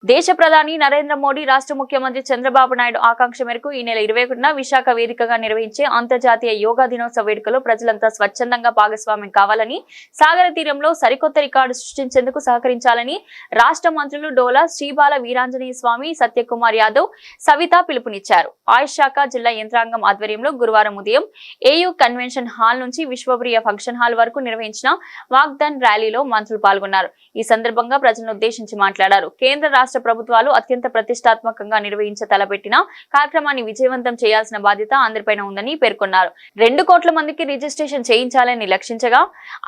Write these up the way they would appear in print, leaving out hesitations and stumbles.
దేశ ప్రధాని నరేంద్ర మోడీ రాష్ట్ర ముఖ్యమంత్రి చంద్రబాబు నాయుడు ఆకాంక్ష మేరకు ఈ నెల 21న విశాఖ వేదికగా నిర్వహించే అంతర్జాతీయ యోగా దినోత్సవ వేడుకలో ప్రజలంతా స్వచ్ఛందంగా భాగస్వామ్యం కావాలని, సాగర తీరంలో సరికొత్త రికార్డు సృష్టించేందుకు సహకరించాలని రాష్ట్ర మంత్రులు డోలా శ్రీబాల వీరాంజనేయ స్వామి, సత్యకుమార్ యాదవ్, సవిత పిలుపునిచ్చారు. ఆయుష్ శాఖ జిల్లా యంత్రాంగం ఆధ్వర్యంలో గురువారం ఉదయం ఏయూ కన్వెన్షన్ హాల్ నుంచి విశ్వప్రియ ఫంక్షన్ హాల్ వరకు నిర్వహించిన వాగ్దాన్ ర్యాలీలో మంత్రులు పాల్గొన్నారు. ఈ సందర్భంగా ప్రజలను ఉద్దేశించి మాట్లాడారు. కేంద్ర రాష్ట్ర ప్రభుత్వాలు అత్యంత ప్రతిష్టాత్మకంగా నిర్వహించ తలపెట్టిన కార్యక్రమాన్ని విజయవంతం చేయాల్సిన బాధ్యత అందరిపైన ఉందని పేర్కొన్నారు. 2 కోట్ల మందికి రిజిస్ట్రేషన్ చేయించాలని లక్ష్యంచగా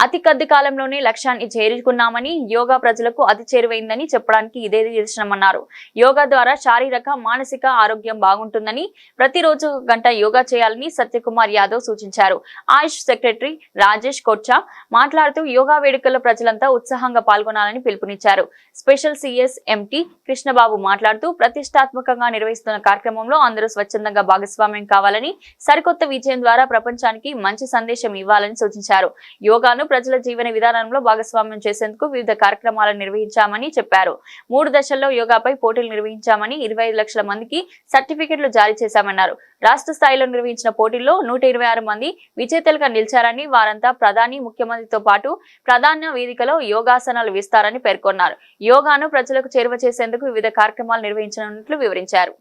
అతి కొద్ది కాలంలోనే లక్ష్యాన్ని చేరుకున్నామని, యోగా ప్రజలకు అతి చేరువైందని చెప్పడానికి ఇదే నిదర్శనమన్నారు. యోగా ద్వారా శారీరక, మానసిక ఆరోగ్యం బాగుంటుందని, ప్రతిరోజు 1 గంట యోగా చేయాలని సత్యకుమార్ యాదవ్ సూచించారు. ఆయుష్ సెక్రటరీ రాజేష్ కొచ్చా మాట్లాడుతూ యోగా వేడుకల్లో ప్రజలంతా ఉత్సాహంగా పాల్గొనాలని పిలుపునిచ్చారు. స్పెషల్ సిఎస్ ఎంటీ కృష్ణబాబు మాట్లాడుతూ ప్రతిష్టాత్మకంగా నిర్వహిస్తున్న కార్యక్రమంలో అందరూ స్వచ్ఛందంగా భాగస్వామ్యం కావాలని, సరికొత్త విజయం ద్వారా ప్రపంచానికి మంచి సందేశం ఇవ్వాలని సూచించారు. యోగాను ప్రజల జీవన విధానంలో భాగస్వామ్యం చేసేందుకు వివిధ కార్యక్రమాలను నిర్వహించామని చెప్పారు. 3 దశల్లో యోగాపై పోటీలు నిర్వహించామని, 25 లక్షల మందికి సర్టిఫికెట్లు జారీ చేశామన్నారు. రాష్ట్ర స్థాయిలో నిర్వహించిన పోటీల్లో 126 మంది విజేతలుగా నిలిచారని, వారంతా ప్రధాని, ముఖ్యమంత్రితో పాటు ప్రధాన వేదికలో యోగాసనాలు వేస్తారని పేర్కొన్నారు. యోగాను ప్రజలకు చేరువ చేసేందుకు వివిధ కార్యక్రమాలు నిర్వహించనున్నట్లు వివరించారు.